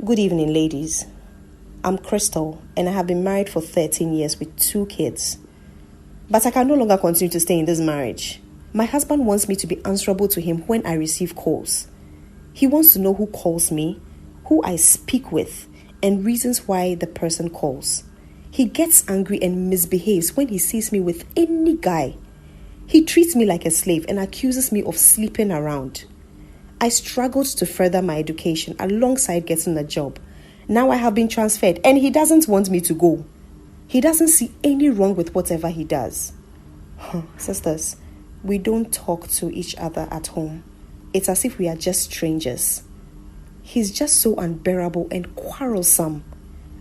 Good evening, ladies. I'm Crystal, and I have been married for 13 years with 2 kids. But I can no longer continue to stay in this marriage. My husband wants me to be answerable to him when I receive calls. He wants to know who calls me, who I speak with, and reasons why the person calls. He gets angry and misbehaves when he sees me with any guy. He treats me like a slave and accuses me of sleeping around. I struggled to further my education alongside getting a job. Now I have been transferred and he doesn't want me to go. He doesn't see any wrong with whatever he does. Sisters, we don't talk to each other at home. It's as if we are just strangers. He's just so unbearable and quarrelsome.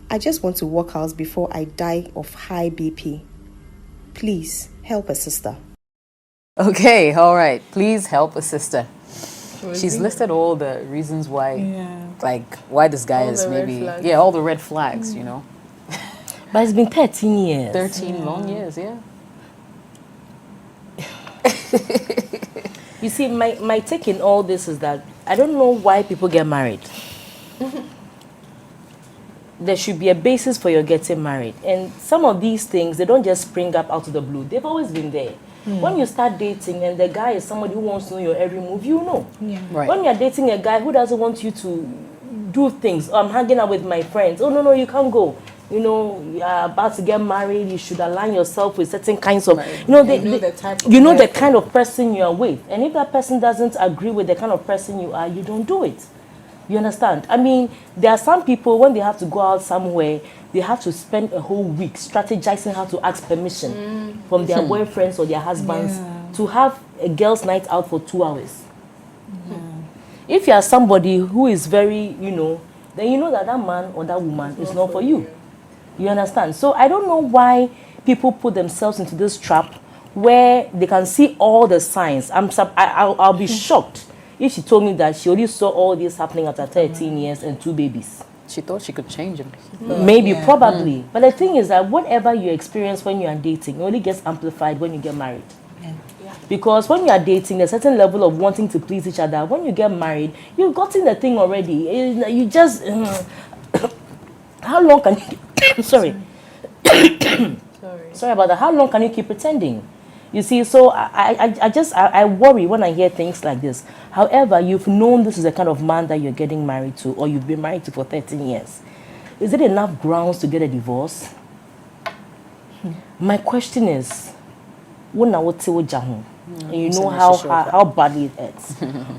I just want to walk out before I die of high BP. Please help a sister. Okay, all right. Please help a sister. She's listed all the reasons why, why this guy is maybe, all the red flags, you know. But it's been 13 years. 13 long years, yeah. You see, my take in all this is that I don't know why people get married. There should be a basis for your getting married. And some of these things, they don't just spring up out of the blue. They've always been there. When you start dating and the guy is somebody who wants to know your every move, you know. Yeah. Right. When you're dating a guy who doesn't want you to do things, I'm hanging out with my friends. Oh, no, you can't go. You know, you're about to get married. You should align yourself with certain kinds of, you know the kind of person you are with. And if that person doesn't agree with the kind of person you are, you don't do it. You understand? I mean, there are some people, when they have to go out somewhere, they have to spend a whole week strategizing how to ask permission from their boyfriends or their husbands to have a girls' night out for 2 hours. If you are somebody who is very, then you know that that man or that woman is not for you. You understand? So I don't know why people put themselves into this trap where they can see all the signs. I'll be shocked if she told me that she only saw all this happening after 13 years and 2 babies. She thought she could change him. Maybe, probably. But the thing is that whatever you experience when you are dating only gets amplified when you get married. Because when you are dating, there's a certain level of wanting to please each other. When you get married, you've gotten the thing already. You just... how long can you... Sorry about that. How long can you keep pretending? You see, so I worry when I hear things like this. However, you've known this is the kind of man that you're getting married to, or you've been married to for 13 years. Is it enough grounds to get a divorce? My question is, and you know how badly it hurts.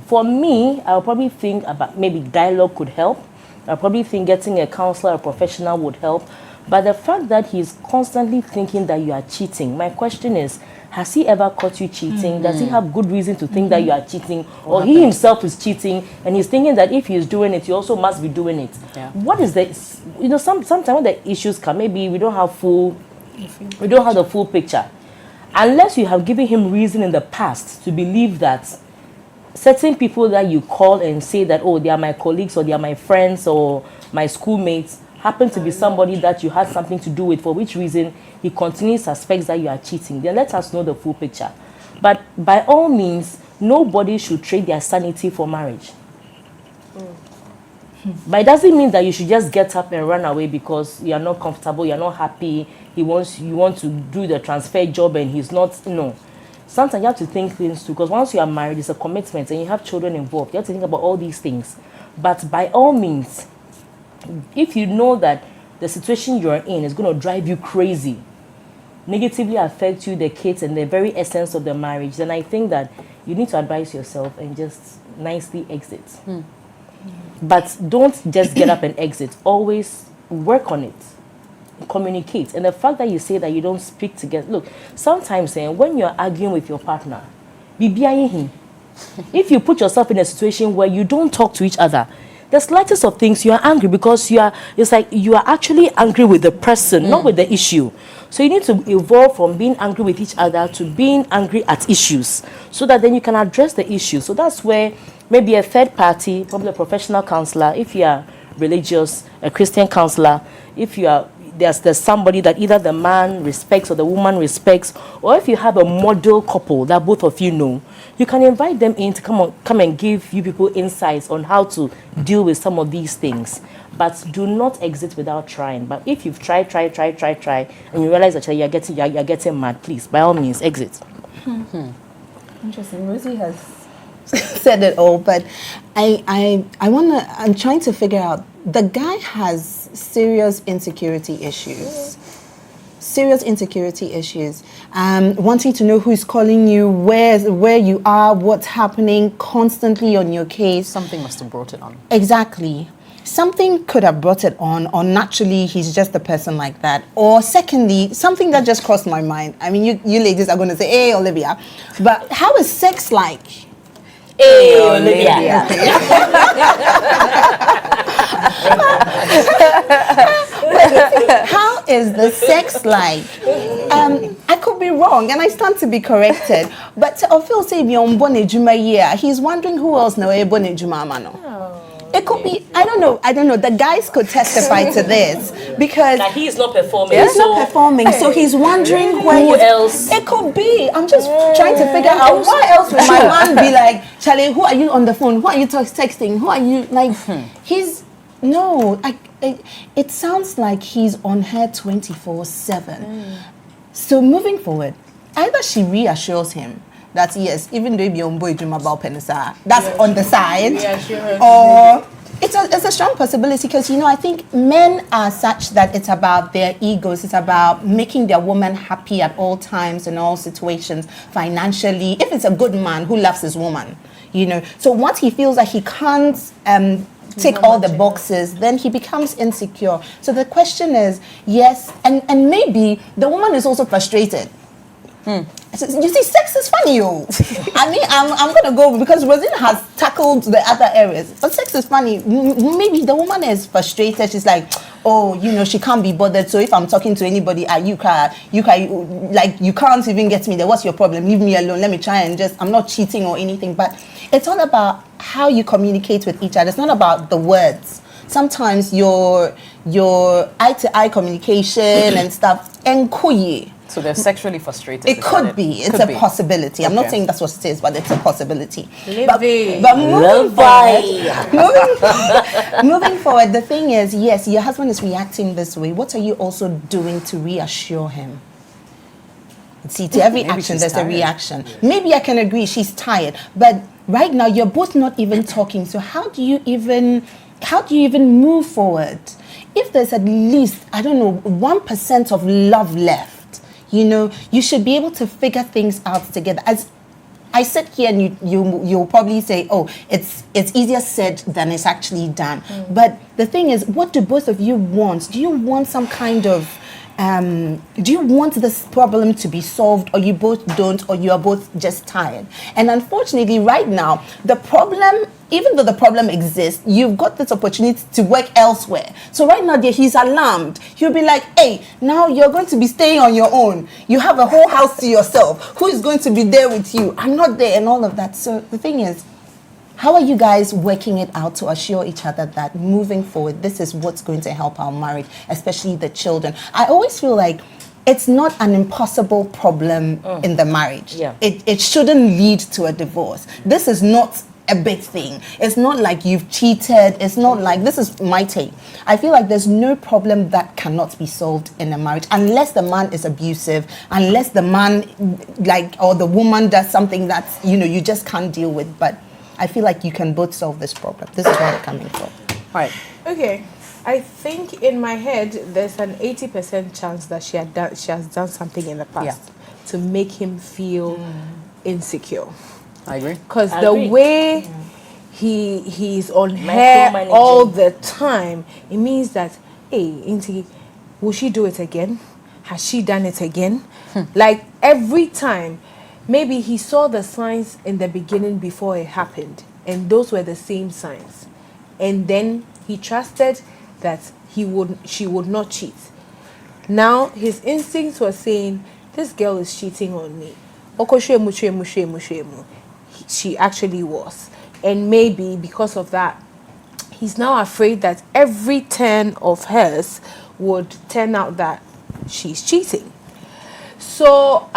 For me, I'll probably think about maybe dialogue could help. I'll probably think getting a counselor or professional would help. But the fact that he's constantly thinking that you are cheating, my question is, has he ever caught you cheating? Does he have good reason to think that you are cheating? Or he himself is cheating and he's thinking that if he's doing it, you also must be doing it. Yeah. What is the, sometimes when the issues come, maybe we don't have the full picture. Unless you have given him reason in the past to believe that certain people that you call and say that, oh, they are my colleagues or they are my friends or my schoolmates, happen to be somebody that you had something to do with, for which reason he continues suspects that you are cheating, then let us know the full picture. But by all means, nobody should trade their sanity for marriage. But it doesn't mean that you should just get up and run away because you are not comfortable, you are not happy, you want to do the transfer job and he's not, no. Sometimes you have to think things too, because once you are married, it's a commitment and you have children involved. You have to think about all these things. But by all means, if you know that the situation you're in is going to drive you crazy, negatively affect you, the kids, and the very essence of the marriage, then I think that you need to advise yourself and just nicely exit. But don't just get up and exit. Always work on it. Communicate. And the fact that you say that you don't speak together. Look, sometimes when you're arguing with your partner, if you put yourself in a situation where you don't talk to each other, the slightest of things you are angry because it's like you are actually angry with the person, not with the issue. So you need to evolve from being angry with each other to being angry at issues, so that then you can address the issue. So that's where maybe a third party, probably a professional counselor, if you are religious, a Christian counselor, if you are there's somebody that either the man respects or the woman respects, or if you have a model couple that both of you know, you can invite them in to come and give you people insights on how to deal with some of these things. But do not exit without trying. But if you've tried, and you realize that you're getting mad, please, by all means, exit. Interesting. Rosie has said it all, but I'm trying to figure out, the guy has serious insecurity issues. Wanting to know who's calling you, where you are, what's happening, constantly on your case. Something must have brought it on. Exactly. Something could have brought it on, or naturally he's just a person like that. Or secondly, something that just crossed my mind. I mean, you ladies are going to say, hey, Olivia, but how is sex like? Hey, Olivia. How is the sex like? I could be wrong, and I stand to be corrected. But Ophel say beyond Bonejuma year, he's wondering who else know Bonejuma mano. It could be, I don't know. The guys could testify to this because he's not performing. So he's wondering who else. It could be. I'm just trying to figure out why else would my man be like, Charlie, who are you on the phone? Who are you texting? Who are you like? It sounds like he's on her 24/7. So moving forward, either she reassures him that yes, even though you're on boy about Penisa, that's on the side, or it's a strong possibility because I think men are such that it's about their egos, it's about making their woman happy at all times in all situations, financially. If it's a good man who loves his woman, so once he feels that he can't tick all the boxes, then he becomes insecure. So the question is, yes, and maybe the woman is also frustrated. You see, sex is funny, yo. I mean, I'm gonna go because Rosina has tackled the other areas, but sex is funny. Maybe the woman is frustrated. She's like, oh, she can't be bothered. So if I'm talking to anybody, you can't even get me there. What's your problem? Leave me alone. Let me try and I'm not cheating or anything. But it's all about how you communicate with each other. It's not about the words. Sometimes your eye-to-eye communication and stuff, so they're sexually frustrated. It could be. It's a possibility. I'm not saying that's what it is, but it's a possibility. But moving forward, the thing is, yes, your husband is reacting this way. What are you also doing to reassure him? See, to every action, there's a reaction. Maybe I can agree she's tired, but right now you're both not even talking. So how do you even move forward? If there's at least, 1% of love left, you should be able to figure things out together. As I sit here and you'll probably say, oh, it's easier said than it's actually done. But the thing is, what do both of you want? Do you want some kind of do you want this problem to be solved, or you both don't, or you are both just tired? And unfortunately, right now, the problem, even though the problem exists, you've got this opportunity to work elsewhere. So right now, he's alarmed. He'll be like, hey, now you're going to be staying on your own. You have a whole house to yourself. Who is going to be there with you? I'm not there, and all of that. So the thing is, how are you guys working it out to assure each other that moving forward, this is what's going to help our marriage, especially the children? I always feel like it's not an impossible problem in the marriage. Yeah. It shouldn't lead to a divorce. This is not a big thing. It's not like you've cheated. It's not like, this is my take. I feel like there's no problem that cannot be solved in a marriage unless the man is abusive, unless the man or the woman does something that's, you just can't deal with. But I feel like you can both solve this problem. This is where we're coming from. Right. Okay. I think in my head there's an 80% chance that she has done something in the past to make him feel insecure. I agree. Because the way he's on her all the time, it means that, hey, Inti, will she do it again? Has she done it again? Like every time. Maybe he saw the signs in the beginning before it happened, and those were the same signs. And then he trusted that she would not cheat. Now his instincts were saying, this girl is cheating on me. She actually was. And maybe because of that, he's now afraid that every turn of hers would turn out that she's cheating. So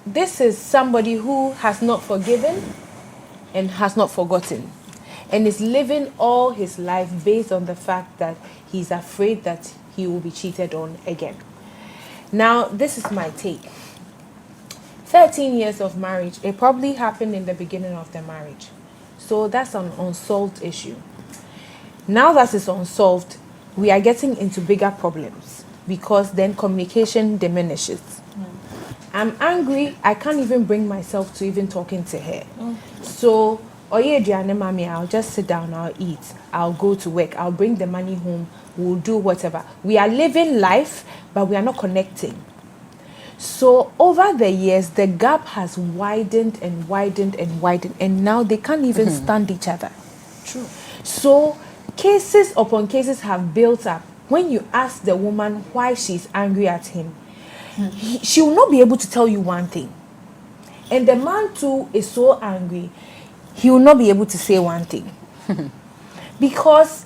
this is somebody who has not forgiven and has not forgotten, and is living all his life based on the fact that he's afraid that he will be cheated on again. Now, this is my take. 13 years of marriage, it probably happened in the beginning of the marriage. So that's an unsolved issue. Now that it's unsolved, we are getting into bigger problems because then communication diminishes. I'm angry, I can't even bring myself to even talking to her. So, I'll just sit down, I'll eat, I'll go to work, I'll bring the money home, we'll do whatever. We are living life, but we are not connecting. So over the years, the gap has widened and widened and widened, and now they can't even stand each other. True. So cases upon cases have built up. When you ask the woman why she's angry at him, she will not be able to tell you one thing. And the man too is so angry, he will not be able to say one thing. Because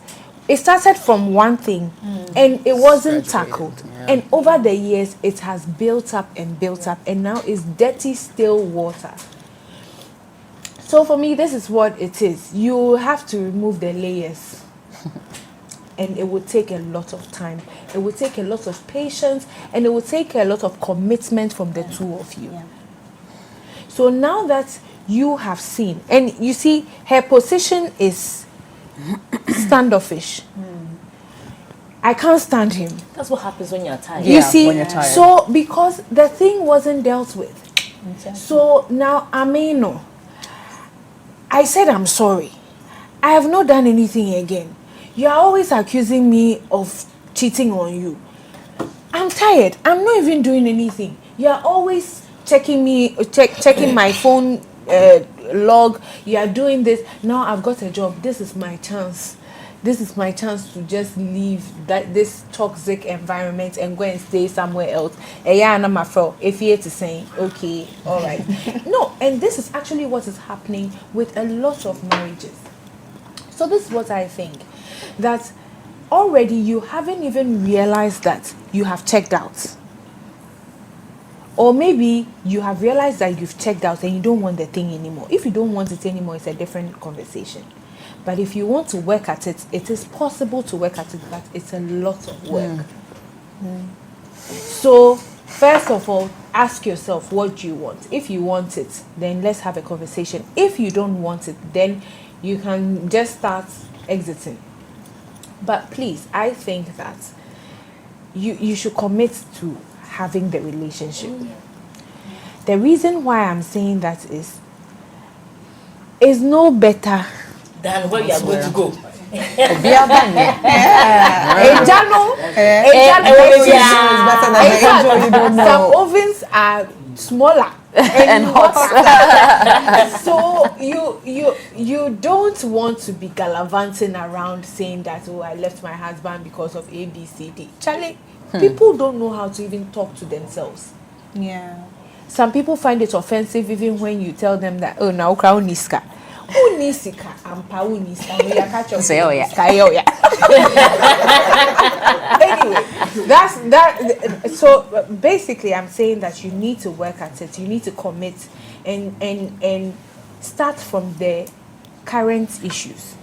it started from one thing and it wasn't tackled. Yeah. And over the years, it has built up, and now it's dirty, still water. So for me, this is what it is. You have to remove the layers. And it will take a lot of time. It will take a lot of patience, and it will take a lot of commitment from the two of you. Yeah. So now that you have seen, and you see, her position is standoffish. I can't stand him. That's what happens when you're tired. You see, when you're tired. So because the thing wasn't dealt with. Exactly. So now, Amino, I said I'm sorry. I have not done anything again. You are always accusing me of cheating on you. I'm tired. I'm not even doing anything. You are always checking my phone log. You are doing this. Now I've got a job. This is my chance. This is my chance to just leave this toxic environment and go and stay somewhere else. If you're to say, okay, all right. No, and this is actually what is happening with a lot of marriages. So this is what I think. That already you haven't even realized that you have checked out. Or maybe you have realized that you've checked out and you don't want the thing anymore. If you don't want it anymore, it's a different conversation. But if you want to work at it, it is possible to work at it, but it's a lot of work. So, first of all, ask yourself, what do you want? If you want it, then let's have a conversation. If you don't want it, then you can just start exiting. But please, I think that you should commit to having the relationship. The reason why I'm saying that is no better than where you are going to go. Some ovens are smaller and hotter. So you don't want to be gallivanting around saying that, oh, I left my husband because of A, B, C, D. Charlie, people don't know how to even talk to themselves. Yeah. Some people find it offensive even when you tell them that, oh, now crown niska. Unisika ampa unisika. We are catch up. Say oh yeah. Anyway, that's that. So basically, I'm saying that you need to work at it. You need to commit and start from the current issues.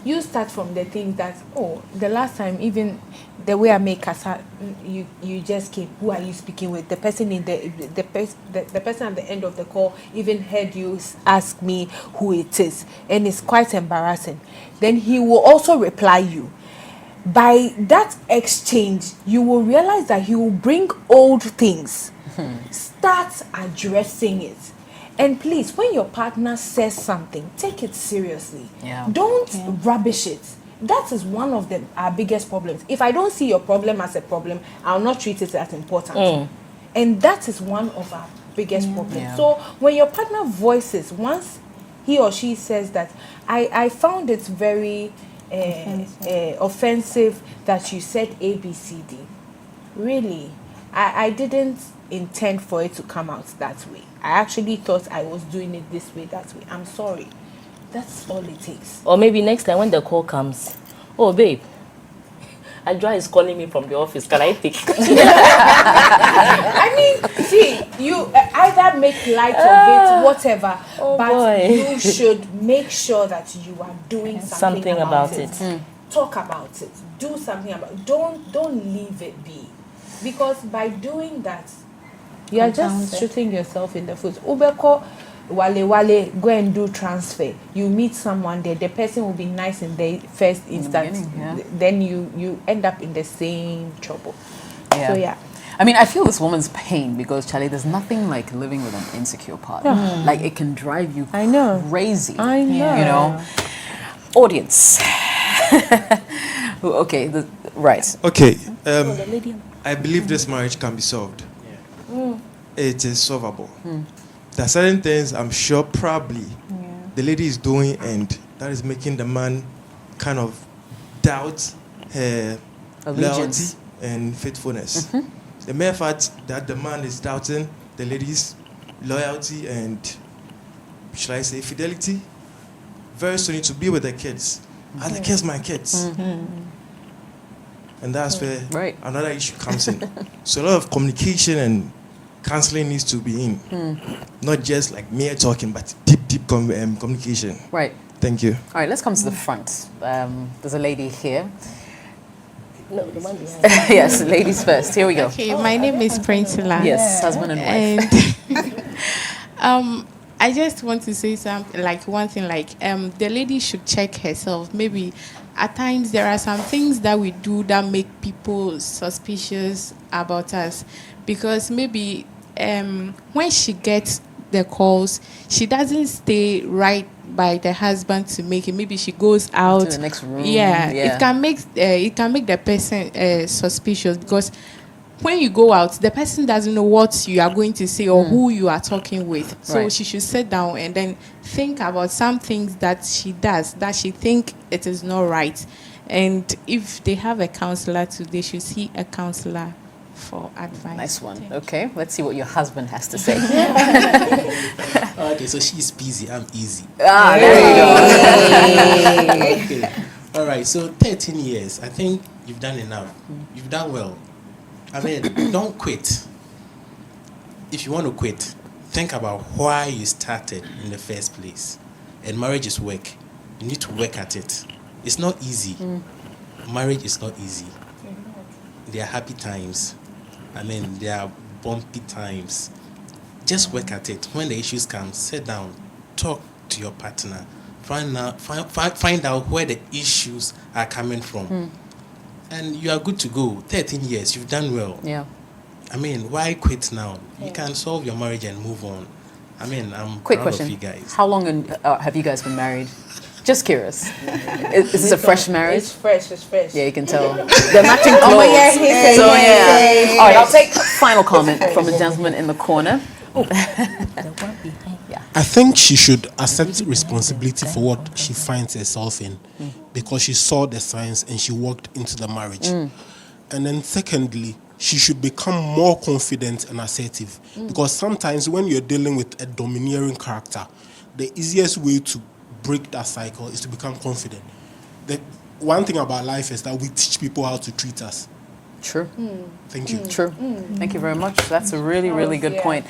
You start from the things that, oh, the last time, even the way I make casa, you just came. Who are you speaking with? The person in the person at the end of the call even heard you ask me who it is, and it's quite embarrassing. Then he will also reply you. By that exchange, you will realize that he will bring old things. Start addressing it. And please, when your partner says something, take it seriously. Yeah. Don't rubbish it. That is one of our biggest problems. If I don't see your problem as a problem, I'll not treat it as important. And that is one of our biggest problems. Yeah. So when your partner voices, once he or she says that, I found it very offensive that you said A, B, C, D. Really, I didn't intend for it to come out that way. I actually thought I was doing it this way, that way. I'm sorry. That's all it takes. Or maybe next time when the call comes, oh babe, Adra is calling me from the office. Can I take? I mean, see, you either make light of it, whatever, but you should make sure that you are doing something about it. Talk about it. Do something about it. Don't leave it be, because by doing that, you are just shooting yourself in the foot. Ubeko wale go and do transfer. You meet someone there, the person will be nice in the first instance, then you end up in the same trouble. So I mean, I feel this woman's pain because, Charlie, there's nothing like living with an insecure partner. Like, it can drive you crazy. I know. You know? Audience. Okay, right. Okay, I believe this marriage can be solved. It is solvable. There are certain things I'm sure probably the lady is doing, and that is making the man kind of doubt her loyalty and faithfulness. The mere fact that the man is doubting the lady's loyalty and, should I say, fidelity, very soon need to be with the kids. Are the kids my kids? And that's where another issue comes in. So a lot of communication and counseling needs to be in. Not just like mere talking, but deep communication. Right. Thank you. All right, let's come to the front. There's a lady here. No, the one behind. Yes, ladies first. Here we go. Okay, my name is Princella. Yes, husband and wife. And I just want to say something, like one thing, like the lady should check herself. Maybe at times there are some things that we do that make people suspicious about us, because maybe when she gets the calls, she doesn't stay right by the husband to make it. Maybe she goes out to the next room. It can make the person suspicious, because when you go out, the person doesn't know what you are going to say or who you are talking with. So she should sit down and then think about some things that she does that she think it is not right. And if they have a counselor too, they should see a counselor for advice. Nice one. Okay, let's see what your husband has to say. Okay, so she's busy, I'm easy. There you go. Okay. All right, so 13 years. I think you've done enough. You've done well. I mean, don't quit. If you want to quit, think about why you started in the first place. And marriage is work. You need to work at it. It's not easy. Marriage is not easy. There are happy times. I mean, there are bumpy times. Just work at it. When the issues come, sit down, talk to your partner, find out where the issues are coming from. And you are good to go. 13 years, you've done well. Yeah. I mean, why quit now? You can solve your marriage and move on. I mean, I'm Quick proud question. of you guys. How long have you guys been married? Just curious. Is this a fresh marriage? It's fresh. Yeah, you can tell. They're matching clothes. All right, I'll take final comment from a gentleman in the corner. I think she should accept responsibility for what she finds herself in, because she saw the signs and she walked into the marriage. And then secondly, she should become more confident and assertive, because sometimes when you're dealing with a domineering character, the easiest way to break that cycle is to become confident. The one thing about life is that we teach people how to treat us. True. Thank you. True. Thank you very much. That's a really, really good point.